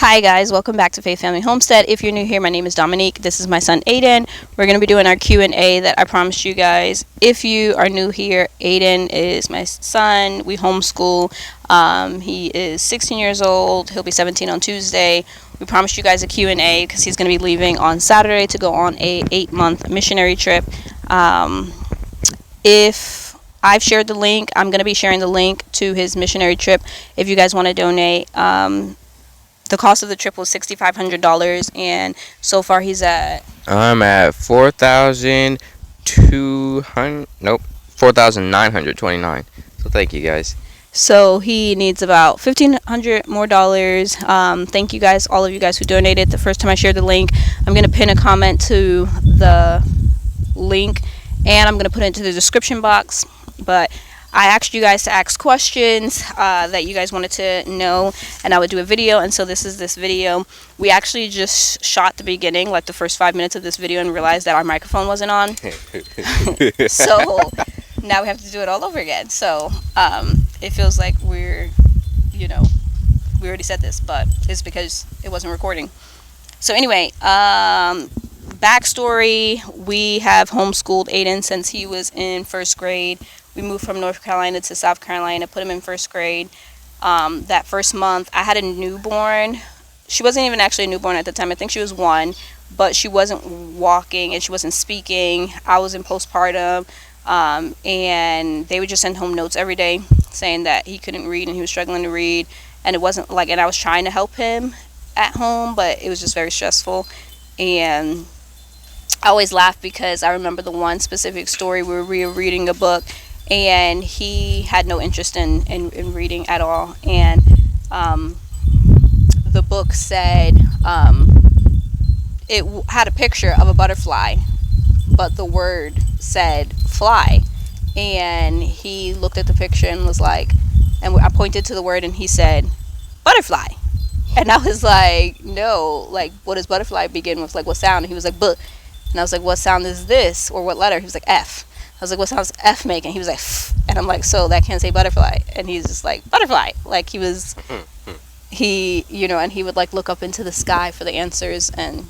Hi guys, welcome back to Faith Family Homestead. If you're new here, my name is Dominique. This is my son Aiden. We're going to be doing our Q&A that I promised you guys. If you are new here, Aiden is my son. We homeschool. He is 16 years old. He'll be 17 on Tuesday. We promised you guys a Q&A because he's going to be leaving on Saturday to go on a 8-month missionary trip. If I've shared the link, I'm going to be sharing the link to his missionary trip if you guys want to donate. The cost of the trip was $6,500, and so far he's at... I'm at 4,929. So thank you guys. So he needs about $1,500 more dollars. Thank you guys, all of you guys who donated. The first time I shared the link, I'm going to pin a comment to the link, and I'm going to put it into the description box. But I asked you guys to ask questions that you guys wanted to know, and I would do a video, and so this is this video. We actually just shot the beginning, like the first 5 minutes of this video, and realized that our microphone wasn't on. So now we have to do it all over again. So it feels like we already said this, but it's because it wasn't recording. So anyway, backstory, we have homeschooled Aiden since he was in first grade. We moved from North Carolina to South Carolina, put him in first grade. That first month, I had a newborn. She wasn't even actually a newborn at the time. I think she was 1, but she wasn't walking and she wasn't speaking. I was in postpartum, and they would just send home notes every day saying that he couldn't read and he was struggling to read. And it wasn't like, and I was trying to help him at home, but it was just very stressful. And I always laugh because I remember the one specific story where we were reading a book, and he had no interest in reading at all. And the book said it had a picture of a butterfly, but the word said fly. And he looked at the picture and was like, and I pointed to the word and he said, butterfly. And I was like, no, like, what does butterfly begin with? Like, what sound? And he was like, but. And I was like, what sound is this? Or what letter? He was like, F. I was like, what sound does F make? And he was like, F. And I'm like, so that can't say butterfly. And he's just like, butterfly. Like, he would like look up into the sky for the answers and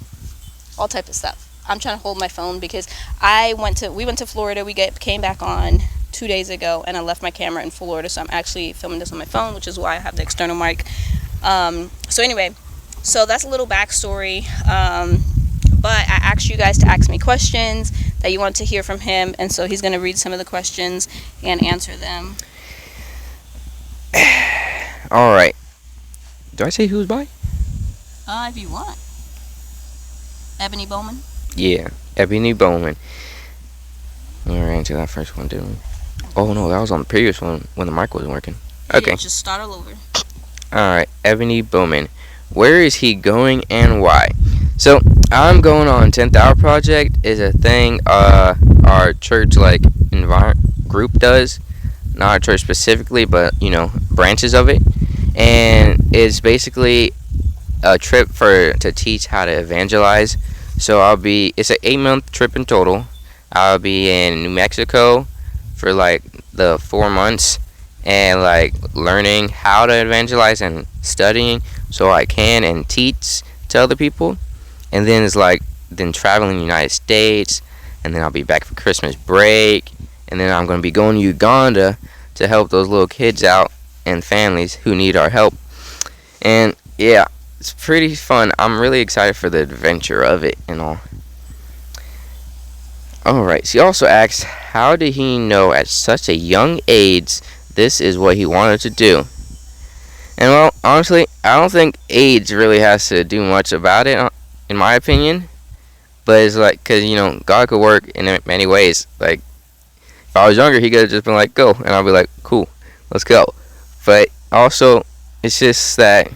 all type of stuff. I'm trying to hold my phone because we went to Florida. We came back on 2 days ago, and I left my camera in Florida. So I'm actually filming this on my phone, which is why I have the external mic. So anyway, so that's a little backstory. But I asked you guys to ask me questions that you want to hear from him, and so he's going to read some of the questions and answer them. All right. Do I say who's by? If you want. Ebony Bowman? Yeah, Ebony Bowman. All right, answer that first one, didn't we? Oh, no, that was on the previous one when the mic wasn't working. Okay. Yeah, just start all over. All right, Ebony Bowman. Where is he going and why? So I'm going on 10th Hour Project is a thing our church group does, not our church specifically, but branches of it, and it's basically a trip to teach how to evangelize. So it's an 8-month trip in total. I'll be in New Mexico for the 4 months and learning how to evangelize and studying so I can and teach to other people. And then it's then traveling the United States, and then I'll be back for Christmas break, and then I'm going to be going to Uganda to help those little kids out and families who need our help. And yeah, it's pretty fun. I'm really excited for the adventure of it and all. Alright, she also asks, how did he know at such a young age this is what he wanted to do? And well, honestly, I don't think age really has to do much about it, in my opinion. But it's because God could work in many ways. If I was younger, he could have just been like, go, and I'll be like, cool, let's go. But also, it's just that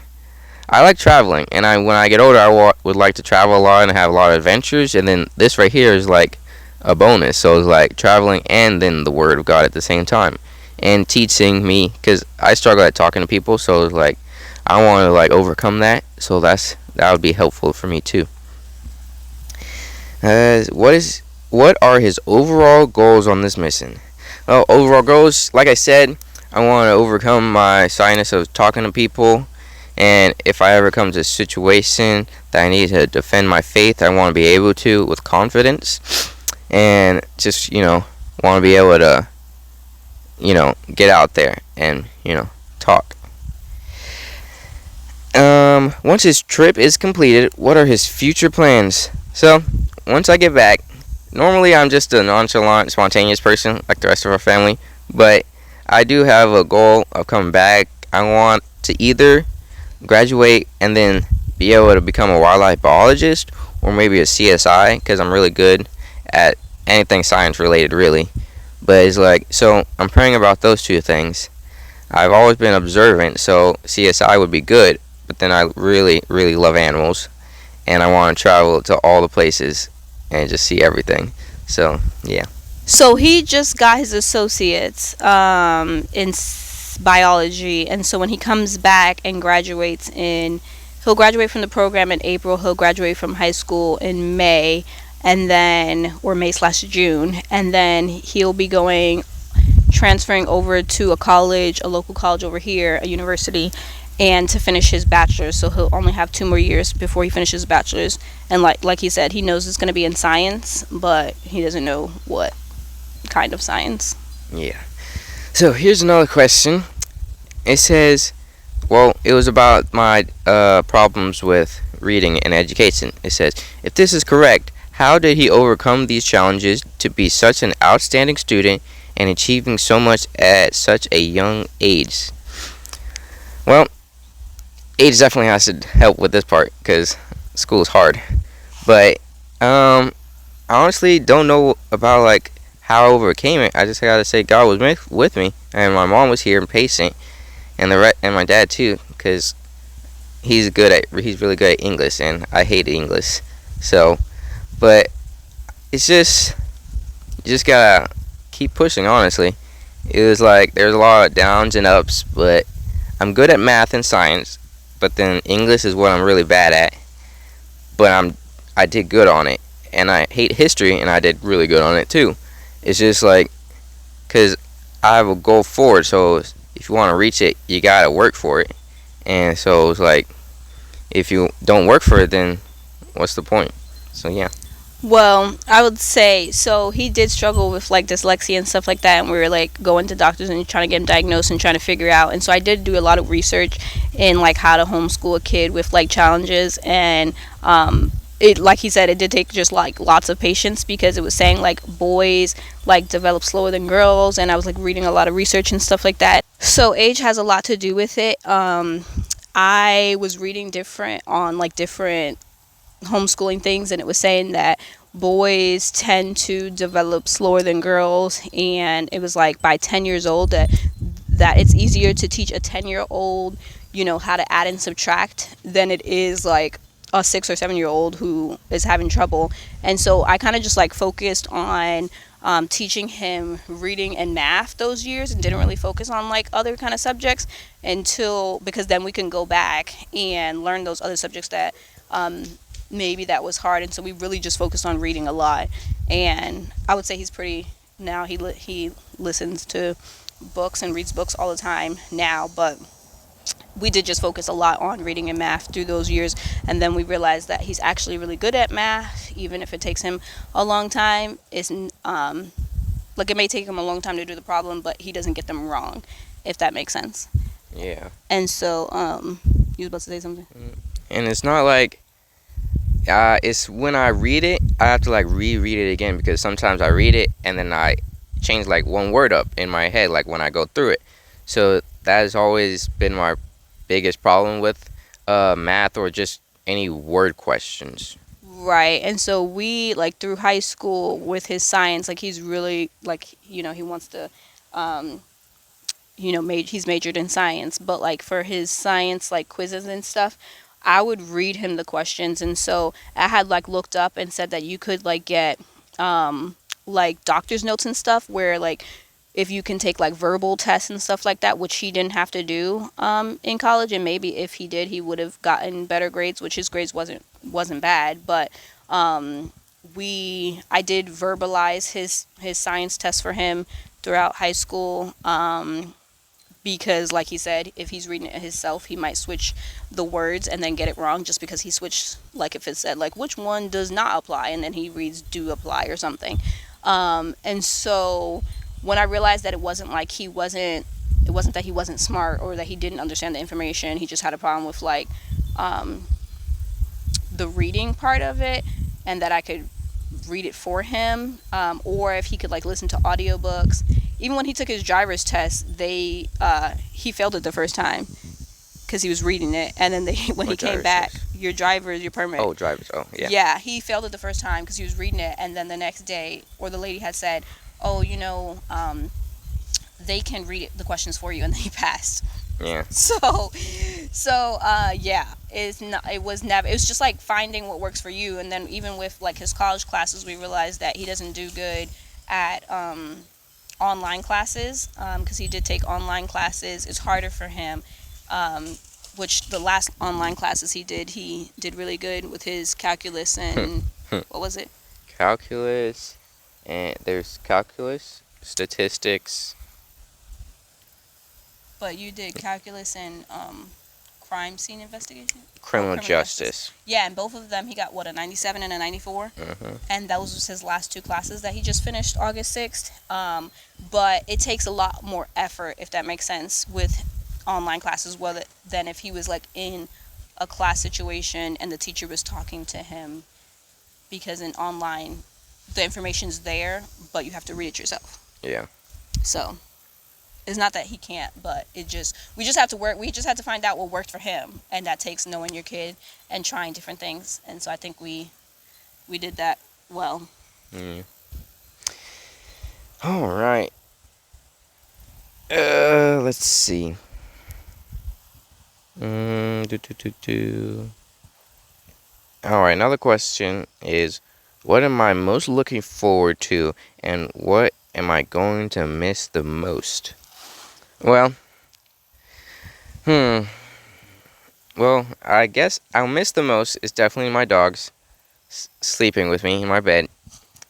I like traveling, and when I get older, I would like to travel a lot and have a lot of adventures. And then this right here is a bonus. So it's traveling and then the Word of God at the same time, and teaching me, because I struggle at talking to people. So it's I want to overcome that. So that would be helpful for me too. What are his overall goals on this mission? Well, overall goals, like I said, I want to overcome my shyness of talking to people And if I ever come to a situation that I need to defend my faith, I want to be able to with confidence, and just want to be able to get out there and talk. Once his trip is completed, what are his future plans? So, once I get back, normally I'm just a nonchalant, spontaneous person like the rest of our family, but I do have a goal of coming back. I want to either graduate and then be able to become a wildlife biologist, or maybe a CSI, because I'm really good at anything science related, really. But it's like, so I'm praying about those two things. I've always been observant, so CSI would be good, but then I really, really love animals, and I want to travel to all the places and just see everything. So, yeah. So he just got his associates in biology, and so when he comes back and he'll graduate from the program in April. He'll graduate from high school in May, and then or May/June, and then he'll be transferring over to a local college over here, a university, and to finish his bachelor's. So he'll only have 2 more years before he finishes his bachelor's. And like he said, he knows it's going to be in science, but he doesn't know what kind of science. Yeah. So here's another question. It says, well, it was about my problems with reading and education. It says, if this is correct, how did he overcome these challenges to be such an outstanding student and achieving so much at such a young age? Well, age definitely has to help with this part because school is hard. But I honestly don't know about like how I overcame it. I just gotta say God was with me, and my mom was here and patient, and and my dad too, because he's really good at English, and I hate English. So, but it's just you just gotta keep pushing. Honestly, it was like there's a lot of downs and ups, but I'm good at math and science. But then English is what I'm really bad at. But I did good on it, and I hate history, and I did really good on it too. It's just like, cause I have a goal forward, so if you want to reach it, you gotta work for it. And so it's like, if you don't work for it, then what's the point? So yeah. Well, I would say so. He did struggle with like dyslexia and stuff like that, and we were like going to doctors and trying to get him diagnosed and trying to figure out. And so I did do a lot of research in like how to homeschool a kid with like challenges, and it, like he said, it did take just like lots of patience because it was saying like boys like develop slower than girls, and I was like reading a lot of research and stuff like that. So age has a lot to do with it. I was reading different homeschooling things, and it was saying that boys tend to develop slower than girls, and it was like by 10 years old that it's easier to teach a 10-year-old how to add and subtract than it is like a 6 or 7 year old who is having trouble. And so I kind of just like focused on teaching him reading and math those years, and didn't really focus on like other kind of subjects because then we can go back and learn those other subjects that maybe that was hard. And so we really just focused on reading a lot. And I would say he's pretty now he listens to books and reads books all the time now, but we did just focus a lot on reading and math through those years. And then we realized that he's actually really good at math, even if it takes him a long time. It's like it may take him a long time to do the problem, but he doesn't get them wrong, if that makes sense. Yeah. And so you was about to say something. And it's not like it's when I read it, I have to like reread it again, because sometimes I read it and then I change like one word up in my head, like when I go through it. So that has always been my biggest problem with math or just any word questions. Right. And so we like through high school with his science, like he's really like he wants to he's majored in science, but like for his science like quizzes and stuff, I would read him the questions. And so I had like looked up and said that you could like get like doctor's notes and stuff, where like if you can take like verbal tests and stuff like that, which he didn't have to do in college, and maybe if he did, he would have gotten better grades, which his grades wasn't bad. But I did verbalize his science test for him throughout high school, because like he said, if he's reading it himself, he might switch the words and then get it wrong just because he switched, like if it said like which one does not apply and then he reads do apply or something. And so when I realized that it wasn't that he wasn't smart or that he didn't understand the information, he just had a problem with like the reading part of it, and that I could read it for him, or if he could like listen to audiobooks. Even when he took his driver's test, he failed it the first time because he was reading it, and then when he came back, your permit. Oh, driver's. Oh, yeah. Yeah, he failed it the first time because he was reading it, and then the next day, or the lady had said, "Oh, they can read the questions for you," and then he passed. Yeah. Yeah, it was just like finding what works for you. And then even with like his college classes, we realized that he doesn't do good at online classes, because he did take online classes. It's harder for him, which the last online classes he did really good with his calculus and what was it? Calculus, and there's calculus, statistics. But you did calculus and crime scene investigation? Criminal justice. Yeah, and both of them he got a 97 and a 94. And those was his last two classes that he just finished August 6th. But it takes a lot more effort, if that makes sense, with online classes than if he was like in a class situation and the teacher was talking to him, because in online the information's there, but you have to read it yourself. Yeah. So it's not that he can't, but we just have to work. We just have to find out what worked for him, and that takes knowing your kid and trying different things. And so I think we did that well. All right. Let's see. All right. Another question is, what am I most looking forward to, and what am I going to miss the most? Well, I guess I'll miss the most is definitely my dogs sleeping with me in my bed.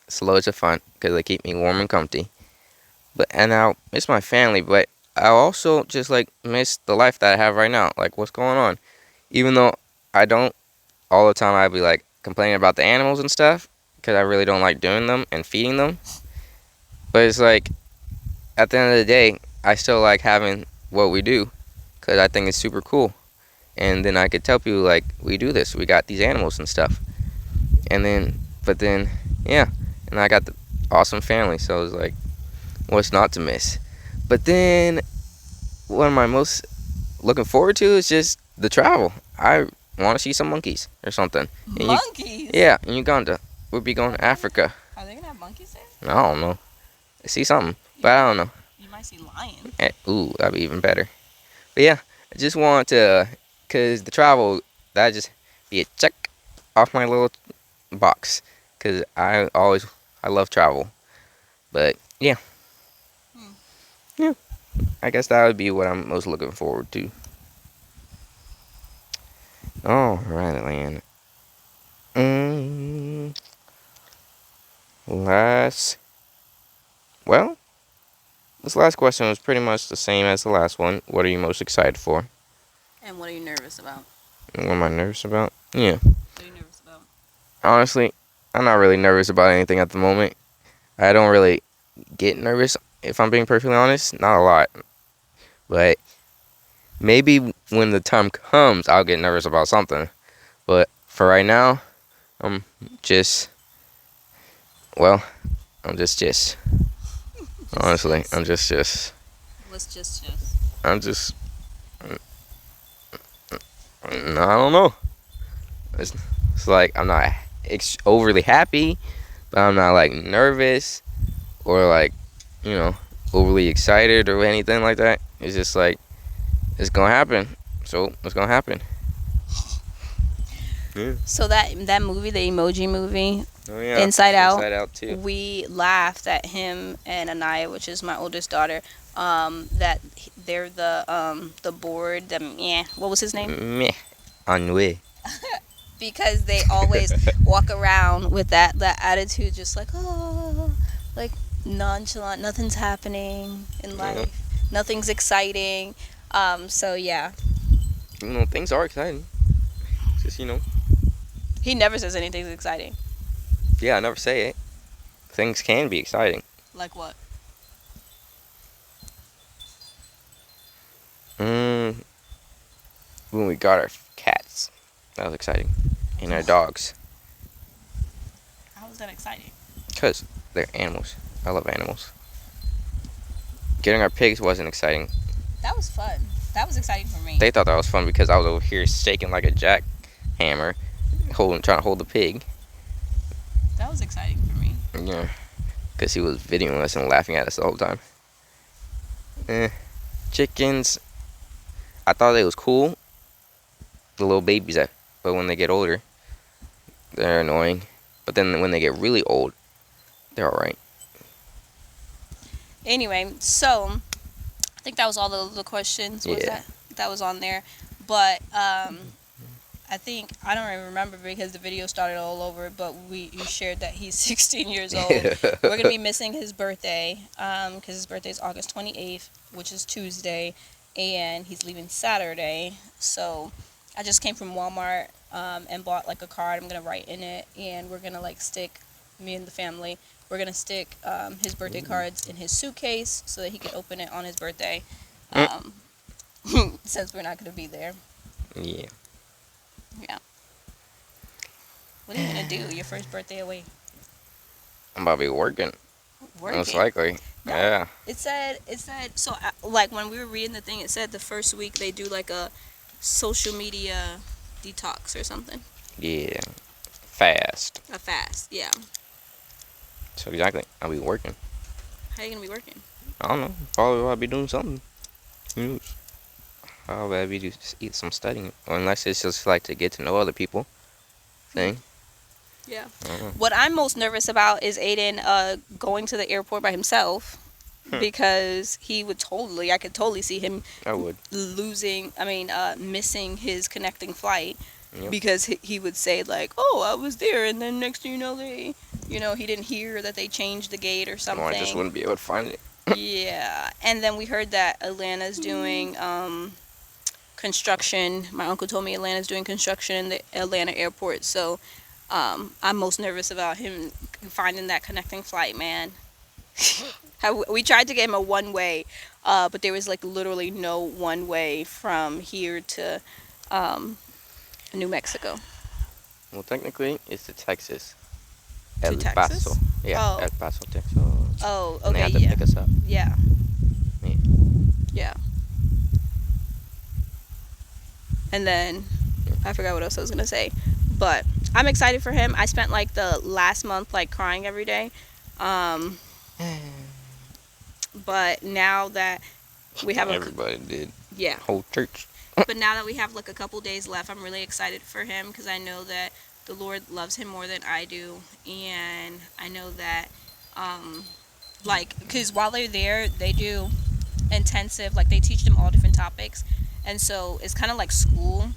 It's loads of fun because they keep me warm and comfy. And I'll miss my family, but I'll also just like miss the life that I have right now, like what's going on. Even though I don't all the time, I'd be like complaining about the animals and stuff because I really don't like doing them and feeding them. But it's like at the end of the day, I still like having what we do because I think it's super cool. And then I could tell people like, we do this, we got these animals and stuff. But then, yeah, and I got the awesome family, so it's like, what's not to miss? But then, what am I most looking forward to is just the travel. I want to see some monkeys or something. Monkeys? Yeah, in Uganda. We'll be going to Africa. Are they gonna have monkeys there? I don't know. See something, but I don't know. You might see lions. Ooh, that'd be even better. But yeah, I just want to, because the travel, that'd just be a check off my little box. Because I love travel. But yeah. Yeah. I guess that would be what I'm most looking forward to. Alright, Lan. This last question was pretty much the same as the last one. What are you most excited for? And what are you nervous about? What am I nervous about? Yeah. What are you nervous about? Honestly, I'm not really nervous about anything at the moment. I don't really get nervous, if I'm being perfectly honest. Not a lot. But maybe when the time comes, I'll get nervous about something. But for right now, I'm just. Honestly, I'm just. What's just? I'm just. I don't know. It's like I'm not overly happy, but I'm not like nervous or like, overly excited or anything like that. It's just like, it's gonna happen. So it's gonna happen. Yeah. So that movie, the emoji movie, Inside Out too. We laughed at him and Anaya, which is my oldest daughter. That they're the board. What was his name? Meh. Ennui. Because they always walk around with that attitude, just like, oh, like nonchalant, nothing's happening in life. Nothing's exciting. So yeah, Things are exciting. Just he never says anything's exciting. yeah, I never say it. Things can be exciting. Like what? Mm, when we got our cats, that was exciting, and our dogs, How is that exciting? cause they're animals. I love animals. Getting our pigs wasn't exciting. That was fun. That was exciting for me. They thought that was fun because I was over here shaking like a jackhammer, trying to hold the pig. That was exciting for me. Yeah, because he was videoing us and laughing at us the whole time. Chickens, I thought they was cool, the little babies, but when they get older, they're annoying. But then when they get really old, they're alright. Anyway, so I think that was all the questions. Was Yeah. that was on there? But I think I don't even remember because the video started all over. But you shared that he's 16 years old. We're gonna be missing his birthday because his birthday is August 28th, which is Tuesday, and he's leaving Saturday. So I just came from Walmart and bought like a card. I'm gonna write in it, and we're gonna like stick me and the family. We're gonna stick his birthday cards in his suitcase so that he can open it on his birthday. Um, since we're not gonna be there. Yeah. Yeah. What are you gonna do your first birthday away? I'm about to be working. Working. Most likely. No. Yeah. It said so. Like when we were reading the thing, it said the first week they do like a social media detox or something. Yeah. Fast. A fast. Yeah. So exactly, I'll be working. How you gonna be working? I don't know. Probably I'll be doing something. Who knows? I'll maybe just eat some studying, or unless it's just like to get to know other people thing. Yeah. I don't know. What I'm most nervous about is Aiden going to the airport by himself because I could totally see him I would. missing his connecting flight. Yep. Because he would say like, "Oh, I was there," and then next thing you know, he didn't hear that they changed the gate or something. Or I just wouldn't be able to find it. Yeah, and then we heard that Atlanta's doing construction. My uncle told me Atlanta's doing construction in the Atlanta airport, so I'm most nervous about him finding that connecting flight, man. We tried to get him a one-way, but there was like literally no one-way from here to New Mexico. Well, technically, it's to Texas. To El Texas? Paso. Yeah, Oh. El Paso, Texas. Oh, And they okay, have to yeah. pick us up. Yeah. Yeah. Yeah. And then I forgot what else I was gonna say, but I'm excited for him. I spent like the last month like crying every day, but now that we have Everybody did. yeah, Whole church. but now that we have like a couple days left, I'm really excited for him because I know that the Lord loves him more than I do, and I know that because while they're there, they do intensive, like they teach them all different topics, and so it's kind of like school.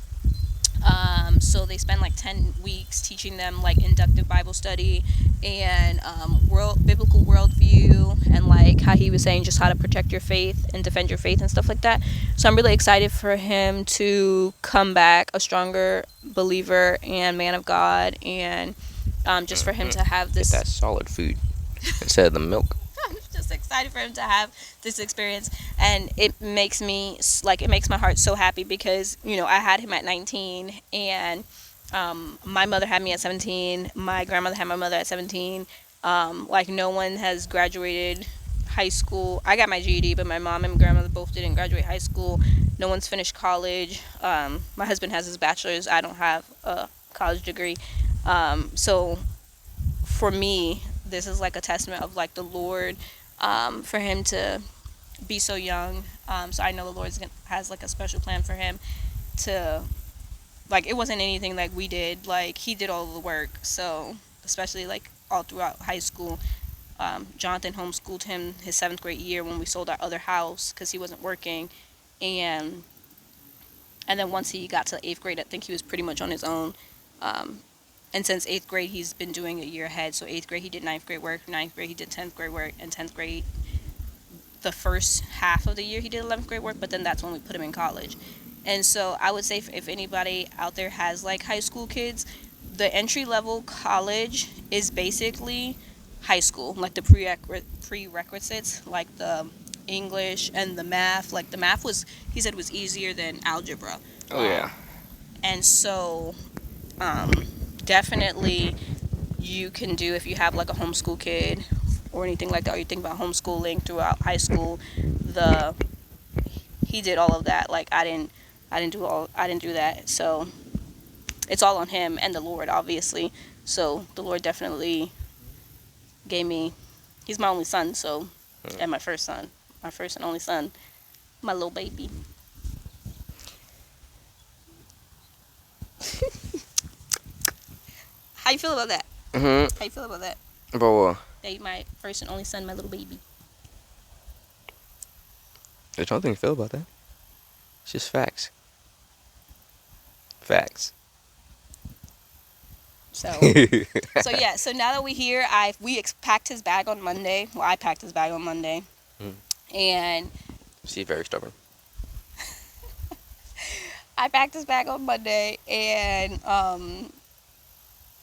So they spend like 10 weeks teaching them like inductive Bible study and biblical worldview, and like how he was saying, just how to protect your faith and defend your faith and stuff like that. So I'm really excited for him to come back a stronger believer and man of God, and just for him to have Get this. that solid food instead of the milk. I'm just excited for him to have this experience, and it makes my heart so happy because I had him at 19, and my mother had me at 17, my grandmother had my mother at 17. Like no one has graduated high school. I got my GED, but my mom and grandmother both didn't graduate high school. No one's finished college. My husband has his bachelor's. I don't have a college degree. So for me, this is like a testament of like the Lord, for him to be so young. So I know the Lord has like a special plan for him to, like, it wasn't anything like we did. Like he did all the work. So especially like all throughout high school, Jonathan homeschooled him his 7th grade year when we sold our other house because he wasn't working, and then once he got to 8th grade, I think he was pretty much on his own. And since 8th grade, he's been doing a year ahead. So 8th grade, he did 9th grade work. 9th grade, he did 10th grade work. And 10th grade, the first half of the year he did 11th grade work, but then that's when we put him in college. And so I would say if anybody out there has like high school kids, the entry level college is basically high school, like the prerequisites, like the English and the math. Like the math was, he said, was easier than algebra. Oh yeah. And so, um, definitely you can do, if you have like a homeschool kid or anything like that, or you think about homeschooling throughout high school, the he did all of that. Like I didn't do that. So it's all on him and the Lord, obviously. So the Lord definitely gave me. He's my only son, so, and my first son, my first and only son, my little baby. How you feel about that? How you feel about that? But what? That you my first and only son, my little baby. There's nothing to feel about that. It's just facts. Facts. So, yeah. So now that we're here, we packed his bag on Monday. Well, I packed his bag on Monday, and She's very stubborn. I packed his bag on Monday, and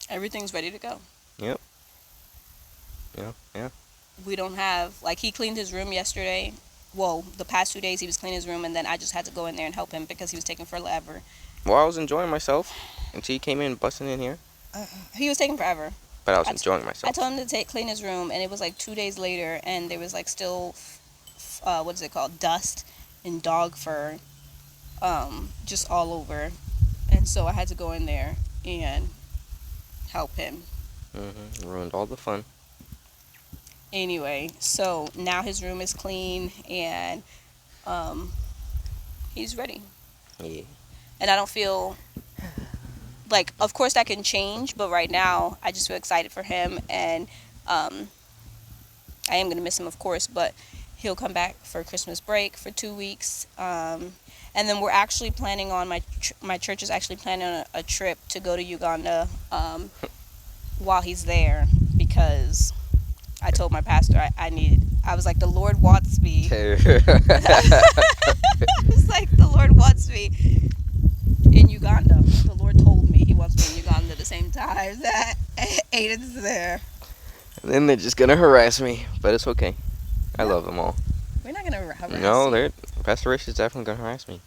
everything's ready to go. Yep. Yeah. We don't have, like, he cleaned his room yesterday. Well, the past 2 days he was cleaning his room, and then I just had to go in there and help him because he was taking forever. Well, I was enjoying myself until you came in busting in here. He was taking forever. But I was enjoying myself. I told him to clean his room, and it was like 2 days later, and there was like still, what is it called, dust and dog fur, just all over, and so I had to go in there and help him. Ruined all the fun. Anyway, so now his room is clean, and he's ready. Yeah. And I don't feel like, of course that can change, but right now I just feel excited for him, and I am going to miss him, of course, but he'll come back for Christmas break for 2 weeks, and then we're actually planning on, my church is actually planning on a trip to go to Uganda while he's there, because I told my pastor I was like, the Lord wants me. It's like, the Lord wants me in Uganda. The Lord told me he wants me in Uganda at the same time that Aiden's there. And then they're just gonna harass me, but it's okay. I love them all. We're not gonna harass No, Pastor Rich is definitely gonna harass me.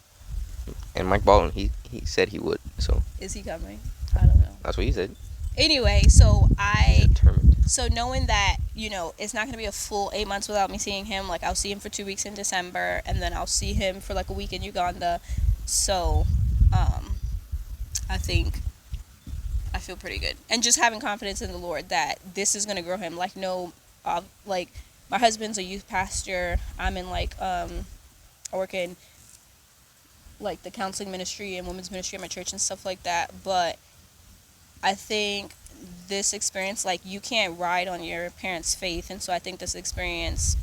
And Mike Baldwin, he said he would. So is he coming? I don't know. that's what he said. Anyway, so He's determined. so knowing that, it's not gonna be a full 8 months without me seeing him. Like, I'll see him for 2 weeks in December, and then I'll see him for like a week in Uganda. So I think I feel pretty good, and just having confidence in the Lord that this is gonna grow him. Like, like, my husband's a youth pastor. I'm in like I work in like the counseling ministry and women's ministry at my church and stuff like that. But I think this experience, like, you can't ride on your parents' faith, and so I think this experience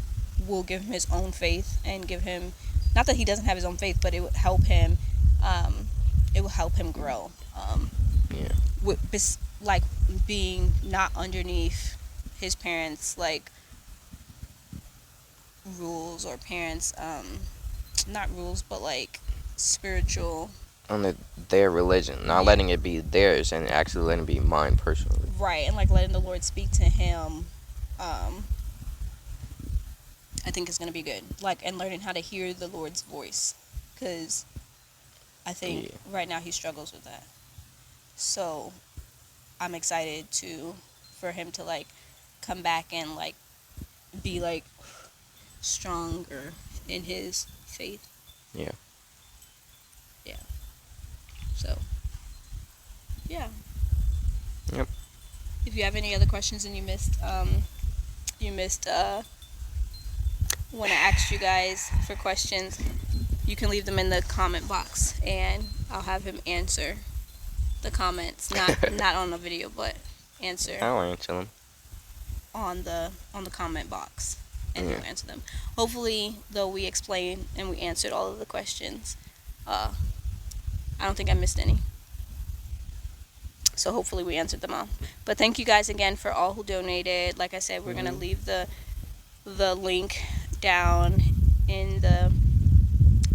will give him his own faith and give him, not that he doesn't have his own faith, but it would help him. It will help him grow. Yeah. With like being not underneath his parents' like rules, or parents not rules, but like spiritual, On their religion, not letting it be theirs and actually letting it be mine personally. right, and like letting the Lord speak to him. I think it's gonna be good, like, and learning how to hear the Lord's voice, because I think right now he struggles with that. So I'm excited for him to like come back and like be like stronger in his faith. Yeah. So, yeah. Yep. If you have any other questions and you missed when I asked you guys for questions, you can leave them in the comment box, and I'll have him answer the comments. Not on the video, but answer. I'll answer them on the comment box, and he'll answer them. Hopefully, though, we explained and we answered all of the questions. I don't think I missed any. So hopefully we answered them all. But thank you guys again for all who donated. Like I said, we're going to leave the link down in the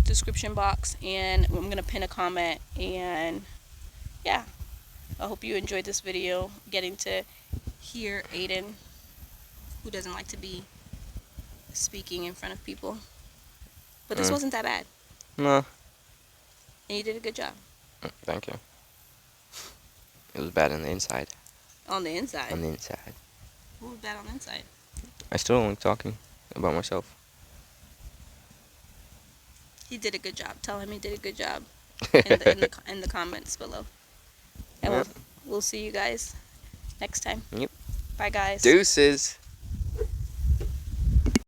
description box, and I'm gonna pin a comment. And yeah, I hope you enjoyed this video, getting to hear Aiden, who doesn't like to be speaking in front of people. But this wasn't that bad, No, and you did a good job. thank you. It was bad on the inside. On the inside. On the inside. What was bad on the inside? I still don't like talking about myself. He did a good job. Tell him he did a good job in the comments below. And Yep. we'll see you guys next time. Yep. Bye, guys. Deuces.